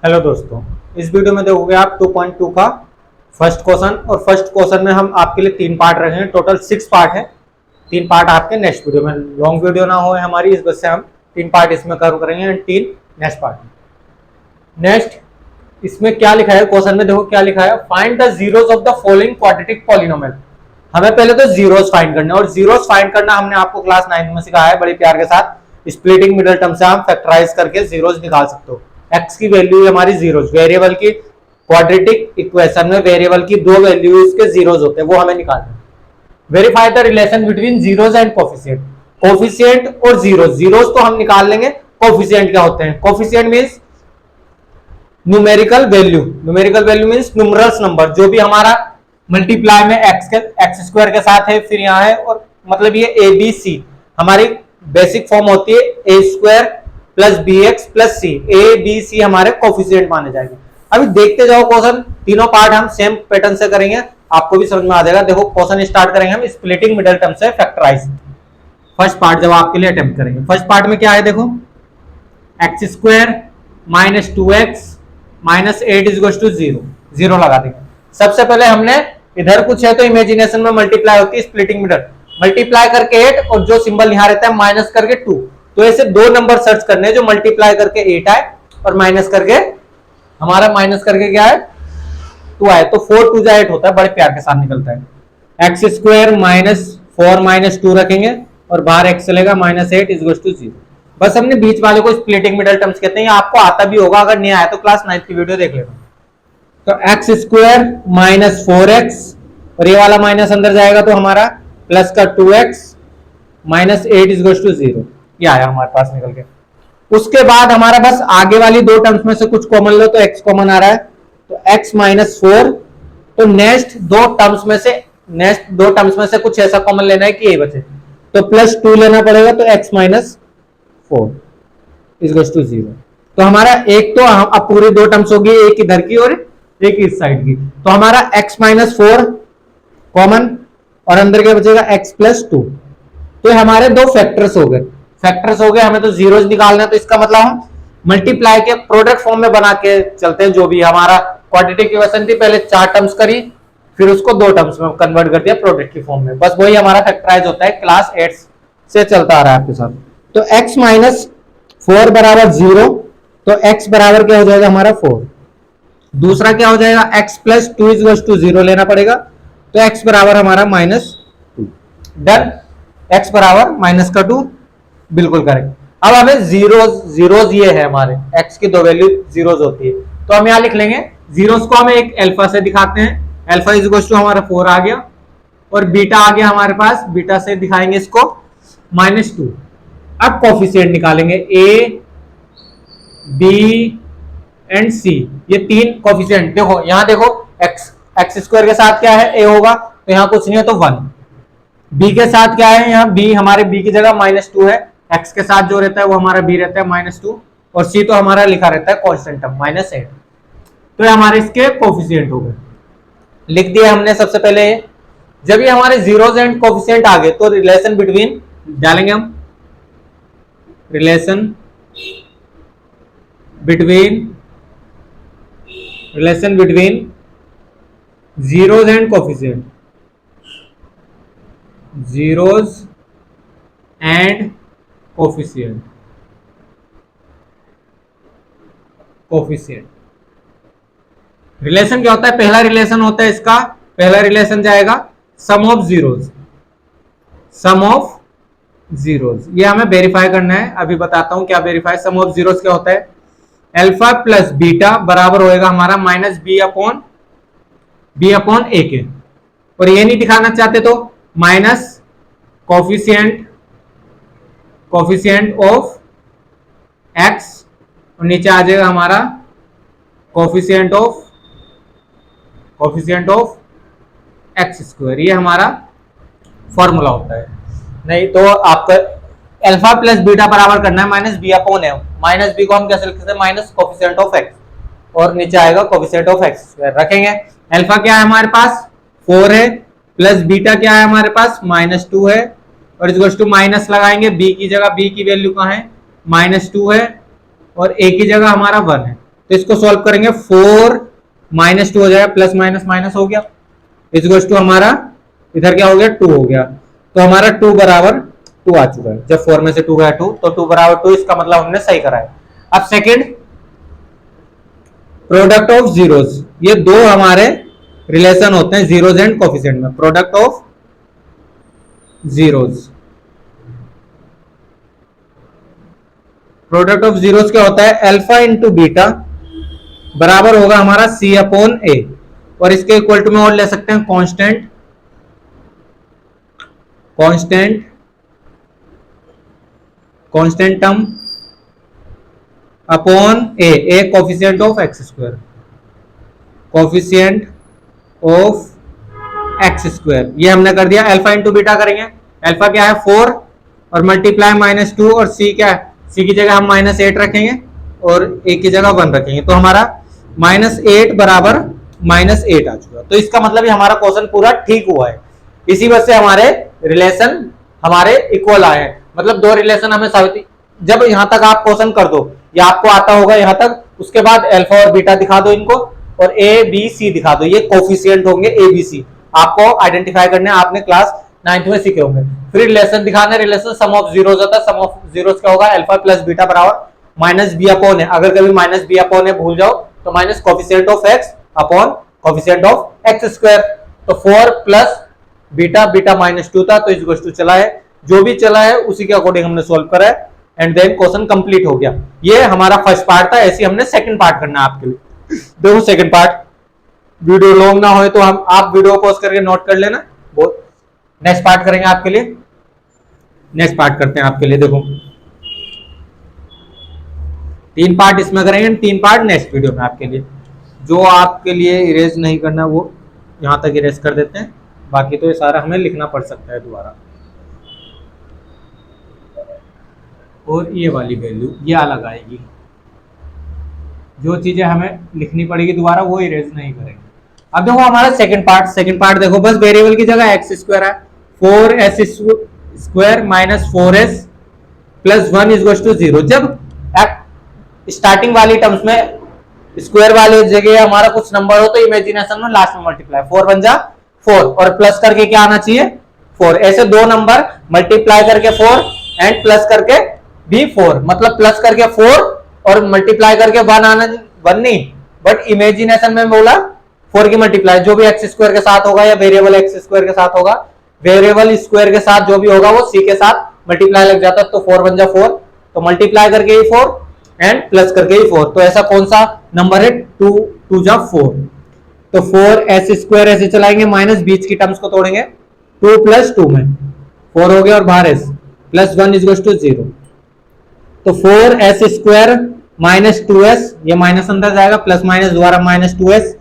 Hello दोस्तों, इस video में देखोगे आप 2.2 का फर्स्ट क्वेश्चन। और फर्स्ट क्वेश्चन में हम आपके लिए 3 पार्ट रखेंगे। टोटल 6 पार्ट है। 3 पार्ट आपके नेक्स्ट वीडियो में, लॉन्ग वीडियो ना हो हमारी, इस वजह से हम 3 पार्ट इसमें कवर करेंगे एंड 3 नेक्स्ट पार्ट में। नेक्स्ट इसमें क्या लिखा है क्वेश्चन में, देखो क्या लिखा है। Find the zeros of the following quadratic polynomial. हमें पहले तो जीरोस फाइंड करना है, और जीरोस फाइंड करना हमने आपको क्लास 9 में सिखाया है बड़े प्यार के साथ। स्प्लिटिंग मिडिल टर्म से हम फैक्टराइज करके जीरोस निकाल सकते हो। एक्स की वैल्यू हमारी जीरोस, वेरिएबल की क्वाड्रेटिक इक्वेशन में वेरिएबल की 2 वैल्यूज के जीरोस होते हैं, वो हमें निकालना है। Verify the relation between zeros and coefficient. Coefficient और जीरोस, जीरोस तो हम निकाल लेंगे, कोफिशिएंट क्या होते हैं। Coefficient means numerical value, numerical value means numerals number, जो भी हमारा मल्टीप्लाई में एक्स स्क्वायर के साथ है, फिर यहाँ है, और मतलब ये ए बी सी हमारी बेसिक फॉर्म होती है A square plus B X plus C. A B C हमारे कोफिशिएंट माने जाएंगे। अभी देखते जाओ क्वेश्चन, तीनों पार्ट हम सेम पैटर्न से करेंगे, आपको भी समझ में आ जाएगा। देखो क्वेश्चन स्टार्ट करेंगे हम स्प्लिटिंग मिडिल टर्म से फैक्टराइज। फर्स्ट पार्ट जब आपके लिए अटेम्प्ट करेंगे, फर्स्ट पार्ट में क्या है देखो, x square minus 2x minus 8 is to 0, 0 लगा देंगे। सबसे पहले हमने इधर कुछ है तो इमेजिनेशन में मल्टीप्लाई होती है स्प्लिटिंग मिडिल, मल्टीप्लाई करके 8 और जो सिंबल यहाँ रहता है माइनस करके 2। तो ऐसे 2 नंबर सर्च करने हैं जो मल्टीप्लाई करके 8 आए और माइनस करके हमारा माइनस करके क्या है 2 आए। तो 4 2 जा 8 होता है, बड़े प्यार के साथ निकलता है। एक्स स्क्वायर माइनस 4 माइनस 2 रखेंगे और बाहर एक्स चलेगा, माइनस 8 इज टू 0। बस हमने बीच वाले को स्प्लिटिंग मिडिल टर्म्स कहते हैं। आपको आता भी होगा, अगर नहीं आया तो क्लास 9 की वीडियो देख लेना। तो एक्स स्क्वायर माइनस 4x और ये वाला माइनस अंदर जाएगा तो हमारा प्लस का 2x माइनस 8 इज टू 0, ये आया हमारे पास निकल के। उसके बाद हमारा बस आगे वाली 2 टर्म्स में से कुछ कॉमन लो, तो x कॉमन आ रहा है, तो x माइनस 4। तो नेक्स्ट 2 टर्म्स में से कुछ ऐसा कॉमन लेना है कि ये बचे, तो प्लस 2 लेना पड़ेगा, तो x माइनस 4 इज टू 0। तो हमारा एक तो अब पूरी 2 टर्म्स होगी, एक इधर की और एक इस साइड की। तो हमारा x माइनस 4 कॉमन और अंदर क्या बचेगा x प्लस 2। तो हमारे 2 फैक्टर्स हो गए, हमें तो जीरोस निकालना है। तो इसका मतलब हम मल्टीप्लाई के प्रोडक्ट फॉर्म में बना के चलते हैं। जो भी हमारा क्वाड्रेटिक इक्वेशन थी, पहले 4 टर्म्स करी, फिर उसको 2 टर्म्स में कन्वर्ट कर दिया प्रोडक्ट की फॉर्म में। बस वही हमारा फैक्टराइज होता है, क्लास 8 से चलता आ रहा है आपके साथ। तो x माइनस 4 बराबर 0, तो x बराबर क्या हो जाएगा हमारा 4। दूसरा क्या हो जाएगा, x प्लस 2 इज टू 0 लेना पड़ेगा, तो x बराबर हमारा माइनस 2। डन, x बराबर माइनस का 2, बिल्कुल करेक्ट। अब हमें जीरोस ये है हमारे x की 2 वैल्यू जीरोस होती है, तो हम यहां लिख लेंगे जीरोस को हम एक अल्फा से दिखाते हैं। अल्फा इज टू हमारा 4 आ गया, और बीटा आ गया हमारे पास, बीटा से दिखाएंगे इसको माइनस 2। अब कोफिशिएंट निकालेंगे, a b एंड c, ये 3 कोफिशिएंट। देखो यहां देखो, एक्स स्क्वायर के साथ क्या है, a होगा, तो यहां कुछ नहीं है तो 1। b के साथ क्या है, यहाँ b, हमारे b की जगह माइनस 2 है। x के साथ जो रहता है वो हमारा b रहता है माइनस 2, और c तो हमारा लिखा रहता है कांस्टेंट टर्म माइनस 8। तो ये हमारे इसके कोफिशिएंट हो गए, लिख दिया हमने। सबसे पहले जब ये हमारे जीरोस एंड कोफिशिएंट आ गए, तो रिलेशन बिटवीन डालेंगे हम, relation between zeros and coefficient, zeros and coefficient relation क्या होता है, पहला रिलेशन होता है इसका, पहला रिलेशन जाएगा सम ऑफ जीरोस। ये हमें वेरीफाई करना है, अभी बताता हूं क्या वेरीफाई। सम ऑफ जीरोस क्या होता है, अल्फा प्लस बीटा बराबर होएगा हमारा माइनस बी अपॉन ए के। और ये नहीं दिखाना चाहते तो माइनस कोफिशिएंट ऑफ एक्स, और नीचे आ जाएगा हमारा कोफिशिएंट ऑफ एक्स स्क्वायर। ये हमारा फॉर्मूला होता है। नहीं तो आपका अल्फा प्लस बीटा बराबर करना है माइनस बी अपॉन ए। माइनस बी को हम कैसे लिख सकते हैं, माइनस कोफिशिएंट ऑफ एक्स, और नीचे आएगा कोफिशिएंट ऑफ एक्स स्क्वायर। रखेंगे अल्फा क्या है हमारे पास 4 है, प्लस बीटा क्या है हमारे पास माइनस 2 है, और इज टू माइनस लगाएंगे बी की जगह, बी की वैल्यू कहाँ है माइनस 2 है, और ए की जगह हमारा 1 है। तो इसको सॉल्व करेंगे 4 माइनस 2 हो जाएगा, प्लस माइनस माइनस हो गया, इज टू हमारा इधर क्या हो गया 2 हो गया। तो हमारा 2 बराबर 2 आ चुका है। जब 4 में से 2 गया 2, तो 2 बराबर 2, इसका मतलब हमने सही करा है। अब सेकंड, प्रोडक्ट ऑफ जीरोस, ये दो हमारे रिलेशन होते हैं जीरोज एंड कोफिशिएंट में। Product of zeros, product of zeros क्या होता है, अल्फा इंटू बीटा बराबर होगा हमारा सी अपॉन ए, और इसके इक्वल टू में और ले सकते हैं constant, constant constant term upon A coefficient of X square, coefficient of X square. ये हमने कर दिया। अल्फा इंटू बीटा करेंगे, अल्फा क्या है 4 और मल्टीप्लाई -2, और सी क्या है, सी की जगह हम -8 रखेंगे और ए की जगह 1 रखेंगे, तो हमारा -8 बराबर -8 आ चुका। तो इसका मतलब ये हमारा क्वेश्चन पूरा ठीक हुआ है। इसी वजह से हमारे रिलेशन हमारे इक्वल आए हैं, मतलब दो रिलेशन हमें साबित। जब यहां तक आप क्वेश्चन कर दो, या आपको आता होगा यहां तक, उसके बाद अल्फा और बीटा दिखा दो इनको, और ए बी सी दिखा दो, ये कोफिशिएंट होंगे ए बी सी, आपको आइडेंटिफाई करने आपने क्लास 9th में सीखे होंगे। फिर रिलेशन दिखाना, रिलेशन सम ऑफ जीरोस होता है, सम ऑफ जीरोस क्या होगा, अल्फा प्लस बीटा बराबर माइनस बी अपॉन है। अगर कभी माइनस बी अपॉन है भूल जाओ तो minus coefficient of x upon coefficient of X square. तो 4 प्लस बीटा, बीटा -2 था, तो इस टू चला है, जो भी चला है उसी के अकॉर्डिंग हमने सोल्व करा है, एंड देन क्वेश्चन कंप्लीट हो गया। ये हमारा फर्स्ट पार्ट था, ऐसे हमने सेकंड पार्ट करना है आपके लिए। देखो सेकंड पार्ट, वीडियो लॉन्ग ना हो तो हम आप वीडियो पॉज करके नोट कर लेना। नेक्स्ट पार्ट करेंगे आपके लिए, नेक्स्ट पार्ट करते हैं आपके लिए। देखो 3 पार्ट इसमें करेंगे, 3 पार्ट नेक्स्ट वीडियो में आपके लिए। जो आपके लिए इरेज नहीं करना वो यहां तक इरेज कर देते हैं, बाकी तो ये सारा हमें लिखना पड़ सकता है दोबारा। और ये वाली वैल्यू ये अलग आएगी, जो चीजें हमें लिखनी पड़ेगी दोबारा वो इरेज नहीं करेंगे। अब देखो हमारा सेकंड पार्ट देखो, बस वेरिएबल की जगह एक्स स्क्वायर है, 4s square minus 4s plus 1 is to 0। जब स्टार्टिंग वाली टर्म्स में स्क्वायर वाले जगह हमारा कुछ नंबर हो तो इमेजिनेशन में लास्ट में मल्टीप्लाई, 4 बन जा 4, और प्लस करके क्या आना चाहिए 4। ऐसे दो नंबर मल्टीप्लाई करके 4 एंड प्लस करके भी 4, मतलब प्लस करके 4 और मल्टीप्लाई करके 1 आना, 1 नहीं, बट इमेजिनेशन में बोला 4 की मल्टीप्लाई जो भी एक्स स्क्वायर के साथ होगा या वेरिएबल एक्स स्क्वायर के साथ होगा, वेरिएबल स्क्वायर के साथ जो भी होगा वो सी के साथ मल्टीप्लाई लग जाता है, तो 4 बन जा 4, तो मल्टीप्लाई करके ही 4 एंड प्लस करके ही 4। तो ऐसा कौन सा नंबर है 2 जा 4, तो 4s स्क्वायर ऐसे चलाएंगे, माइनस बीच की टर्म्स को तोड़ेंगे, 2 प्लस 2 में 4 हो गया और बाहर s प्लस 1 इज टू 0, तो 4s स्क्वायर माइनस 2s, ये माइनस अंदर जाएगा, प्लस माइनस दोबारा minus 2s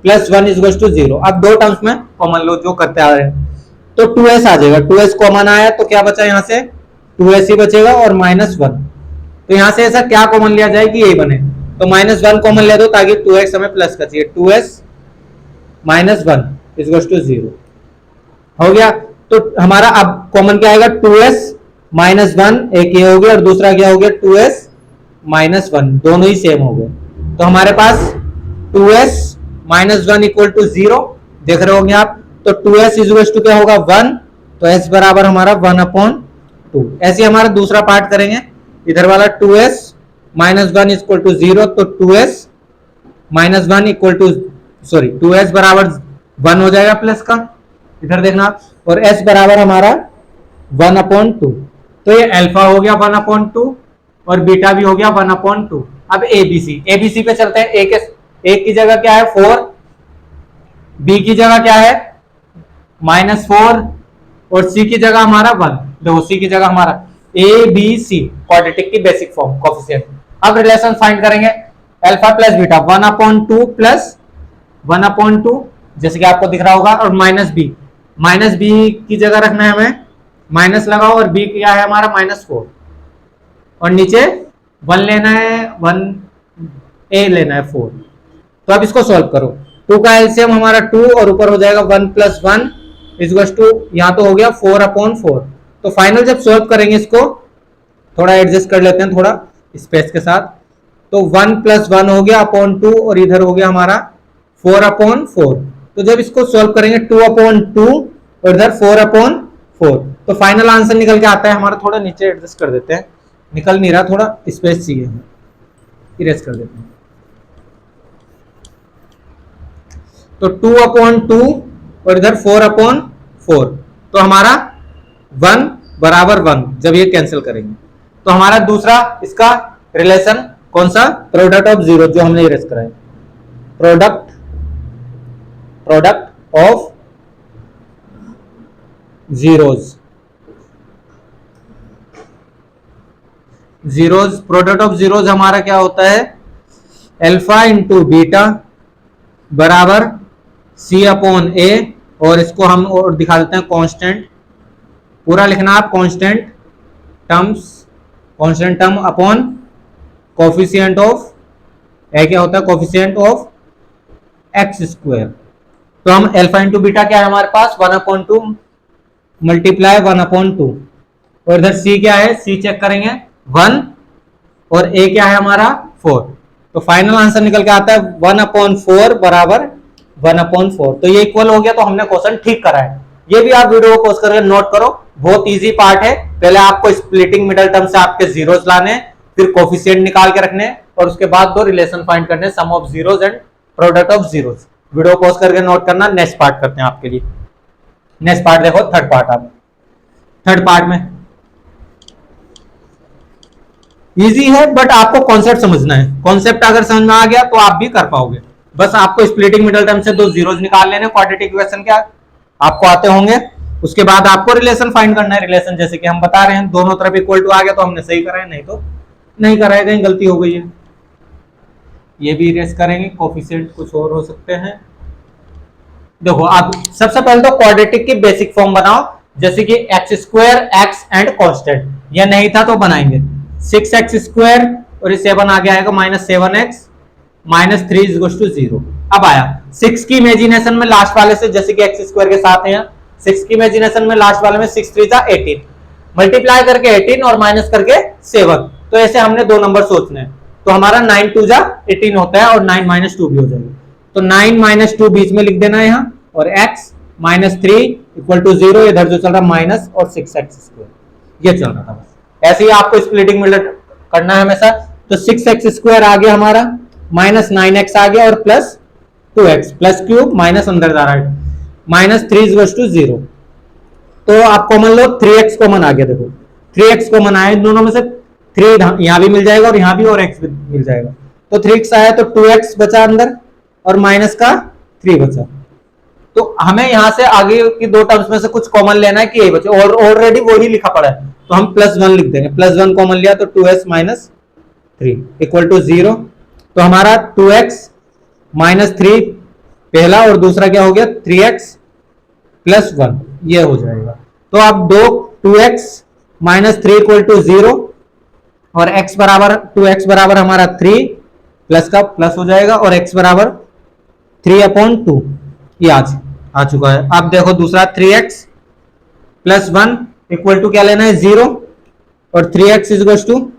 plus 1 is to 0। अब दो टर्म्स में कॉमन लो जो करते आ रहे हैं, तो 2s आ जाएगा, 2s कॉमन आया तो क्या बचा यहाँ से 2s ही बचेगा और -1। तो यहाँ से ऐसा क्या कॉमन लिया जाए कि यही बने, तो -1 कॉमन ले दो ताकि 2x हमें प्लस का चाहिए, 2s -1 इज टू 0 हो गया। तो हमारा अब कॉमन क्या आएगा 2s -1, एक ये हो गया और दूसरा क्या हो गया 2s -1, दोनों ही सेम हो गए। तो हमारे पास 2s -1 इक्वल टू 0 देख रहे होंगे आप, तो 2s इज टू क्या होगा 1, तो s बराबर हमारा 1/2। ऐसे हमारा दूसरा पार्ट करेंगे, इधर वाला 2s -1 इक्वल टू 0, तो 2s -1 इक्वल टू 2s बराबर 1 हो जाएगा प्लस का, इधर देखना आप, और s बराबर हमारा 1/2। तो ये अल्फा हो गया 1/2 और बीटा भी हो गया 1/2। अब एबीसी पे चलते हैं। ए की जगह क्या है 4, बी की जगह क्या है -4 और सी की जगह हमारा 1। देखो सी की जगह हमारा ए बी सी क्वाड्रेटिक की बेसिक फॉर्म कोफिशिएंट। अब रिलेशन फाइंड करेंगे, अल्फा प्लस बीटा 1/2 प्लस 1/2 जैसे कि आपको दिख रहा होगा, और माइनस बी की जगह रखना है हमें, माइनस लगाओ, और बी क्या है हमारा -4, और नीचे 1 लेना है, 1 ए लेना है 4। तो अब इसको सॉल्व करो, 2 का एलसीएम हमारा 2 और ऊपर हो जाएगा 1 + 1 इज टू, यहाँ तो हो गया 4/4। तो फाइनल जब सॉल्व करेंगे इसको थोड़ा एडजस्ट कर लेते हैं थोड़ा स्पेस के साथ, तो 1 + 1 हो गया अपॉन 2 और इधर हो गया हमारा 4/4। तो जब इसको सॉल्व करेंगे 2/2 और इधर 4/4, तो फाइनल आंसर निकल के आता है हमारा। थोड़ा नीचे एडजस्ट कर देते हैं, निकल नहीं रहा, थोड़ा स्पेस चाहिए, इरेज कर देते हैं। तो 2/2 और इधर 4/4, तो हमारा 1 = 1 जब ये कैंसिल करेंगे। तो हमारा दूसरा इसका रिलेशन कौन सा, प्रोडक्ट ऑफ जीरो, जो हमने इरेज करा है, product of zeros, product of zeros हमारा क्या होता है, अल्फा इंटू बीटा बराबर C/A, और इसको हम और दिखा देते हैं कांस्टेंट, पूरा लिखना आप, constant term upon coefficient of क्या होता है, कोफिशिएंट ऑफ x²। तो हम अल्फा इंटू बीटा क्या है हमारे पास, 1/2 मल्टीप्लाई 1/2, और इधर C क्या है, C चेक करेंगे 1, और A क्या है हमारा 4। तो फाइनल आंसर निकल के आता है 1/4 बराबर 1/4। तो ये इक्वल हो गया, तो हमने क्वेश्चन ठीक करा है। ये भी आप वीडियो को पॉज करके नोट करो, बहुत इजी पार्ट है। पहले आपको स्प्लिटिंग मिडल टर्म से आपके जीरोस लाने, फिर कोफिशिएंट निकाल के रखने, और उसके बाद दो रिलेशन फाइंड करने, sum of zeros and product of zeros. Video pause करके नोट करना। नेक्स्ट पार्ट करते हैं आपके लिए। नेक्स्ट पार्ट देखो, थर्ड पार्ट। आप थर्ड पार्ट में इजी है, बट आपको कॉन्सेप्ट समझना है। कॉन्सेप्ट अगर समझ में आ गया तो आप भी कर पाओगे। बस आपको स्प्लिटिंग मिडल टर्म से दो जीरोस निकाल लेने, क्वाड्रेटिक इक्वेशन क्या आपको आते होंगे। उसके बाद आपको रिलेशन फाइंड करना है। रिलेशन जैसे कि हम बता रहे हैं, दोनों तरफ इक्वल टू आ गया तो हमने सही करा है, नहीं तो नहीं करा है, कहीं गलती हो गई है। ये भी इरेज करेंगे, कोफिशिएंट कुछ और हो सकते हैं। देखो आप सबसे पहले तो क्वाड्रेटिक की बेसिक फॉर्म बनाओ, जैसे कि x² x एंड कांस्टेंट। ये नहीं था तो बनाएंगे 6x² और ये 7 आगे आएगा -7x -3 = 0। अब आया 6 की इमेजिनेशन में लास्ट वाले से, जैसे कि x² के साथ है, 6 की इमेजिनेशन में लास्ट वाले में 6 3 = 18, मल्टीप्लाई करके 18 और माइनस करके 7। तो ऐसे हमने दो नंबर सोचने हैं। तो हमारा 9 2 = 18 होता है, और 9 - 2 भी हो जाएगा। तो 9 - 2 बीच में लिख देना है यहाँ, और x -3 = 0। इधर जो चल रहा माइनस और 6x², ये चल रहा था। बस ऐसे ही आपको स्प्लिटिंग मिडल करना है हमेशा। तो 6x² आ गया हमारा, -9x आ गया, और +2x, प्लस क्यूब माइनस अंदर जा रहा है, -3 = 0। तो आप कॉमन लो, 3x कॉमन आ गया। देखो 3x कॉमन आया, इन दोनों में से 3 यहाँ भी मिल जाएगा और यहाँ भी, और x भी मिल जाएगा। तो 3x आया, तो 2x बचा अंदर, और माइनस का 3 बचा। तो हमें यहाँ से आगे की दो टर्म्स में से कुछ कॉमन लेना है कि यही बचे, और ऑलरेडी वही लिखा पड़ा है, तो हम +1 लिख देंगे। +1 कॉमन लिया तो 2s - 3 = 0। तो हमारा 2x - 3 पहला, और दूसरा क्या हो गया 3x + 1, ये हो जाएगा। तो अब 2x - 3 = 0, और x बराबर 2x बराबर हमारा 3 प्लस का प्लस हो जाएगा, और x बराबर 3/2, ये आ चुका है। अब देखो दूसरा 3x + 1 = क्या लेना है 0, और 3x =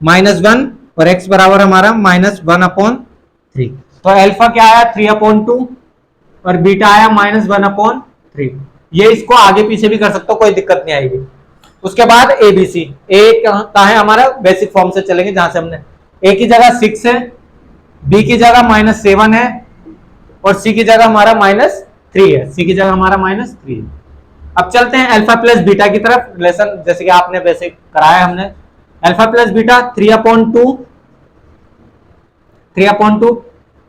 -1, और x बराबर हमारा -1/3। तो अल्फा क्या आया 3/2, और बीटा आया -1/3। ये इसको आगे पीछे भी कर सकते हो, कोई दिक्कत नहीं आएगी। उसके बाद ABC, A का है हमारा बेसिक फॉर्म से चलेंगे, जहां से हमने A की जगह 6 है, B की जगह -7 है, और C की जगह हमारा -3 है। C की जगह हमारा -3 है। अब चलते हैं अल्फा प्लस बीटा की तरफ। रिलेशन जैसे कि आपने बेसिक कराया हमने, अल्फा प्लस बीटा 3/2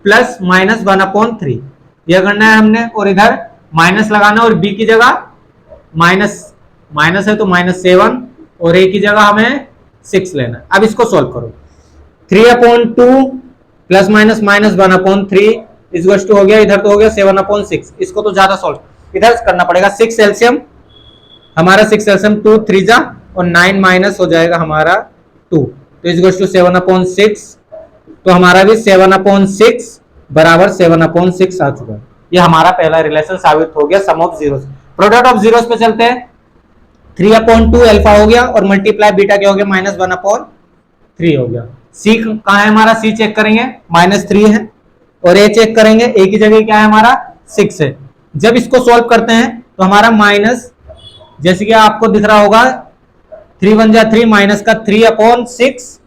प्लस -1/3, यह करना है हमने, और इधर माइनस लगाना, और B की जगह माइनस है तो -7, और A की जगह हमें 6 लेना है। अब इसको सॉल्व करो। 3/2 प्लस माइनस -1/3 = हो गया, इधर तो हो गया 7/6। इसको तो ज्यादा सॉल्व इधर करना पड़ेगा। 6 एलसीएम हमारा 6 एलसीएम 2 3 जा, और 9 माइनस हो जाएगा हमारा 2, तो = 7/6। तो हमारा भी 7/6 बराबर 7/6 आ चुका है। ये हमारा पहला रिलेशन साबित हो गया sum of zeros. Product of zeros पे चलते हैं। 3/2 अल्फा हो गया, और मल्टीप्लाई बीटा क्या हो गया -1/3 हो गया। सी कहाँ है हमारा, सी चेक करेंगे -3 है, और ए चेक करेंगे, ए की जगह क्या है हमारा 6 है। जब इसको सॉल्व करते हैं तो हमारा माइनस, जैसे कि आपको दिख रहा होगा 3 1 जा 3, माइनस का 3/6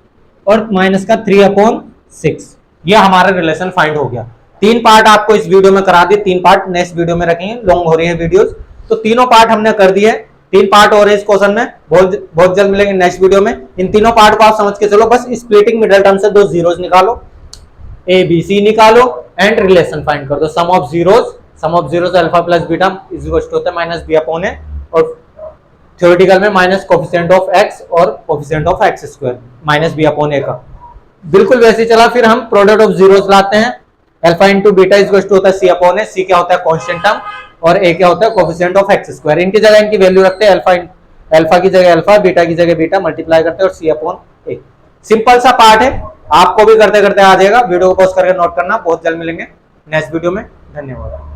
और माइनस का 3/6, ये हमारा रिलेशन फाइंड हो गया। 3 पार्ट आपको इस वीडियो में करा दिए, 3 पार्ट नेक्स्ट वीडियो में रखेंगे, लॉन्ग हो रही है वीडियोस, तो तीनों पार्ट हमने कर दिए। 3 पार्ट और इस क्वेश्चन में बहुत जल्द मिलेंगे नेक्स्ट वीडियो में। इन तीनों पार्ट को आप समझ के चलो, बस स्प्लिटिंग मिडिल टर्म से 2 जीरोस निकालो, ए बी सी निकालो एंड रिलेशन फाइंड कर दो। Sum of zeros alpha plus beta is equal to होता है माइनस बी अपॉन ए, और थ्योरेटिकल में माइनस कोफिशिएंट ऑफ एक्स और coefficient of X square minus B upon A का। बिल्कुल वैसे चला, फिर हम प्रोडक्ट ऑफ जीरोस लाते हैं। Alpha into beta is equal to होता है सी अपॉन ए, सी क्या होता है कांस्टेंट टर्म और ए क्या होता है कोफिशिएंट ऑफ एक्स स्क्वायर। इनकी जगह इनकी वैल्यू रखते हैं, अल्फा की जगह अल्फा, बीटा की जगह बीटा, मल्टीप्लाई करते हैं और सी अपॉन ए। सिंपल सा पार्ट है, आपको भी करते करते आ जाएगा। वीडियो को पॉज करके नोट करना। बहुत जल्द मिलेंगे नेक्स्ट वीडियो में। धन्यवाद।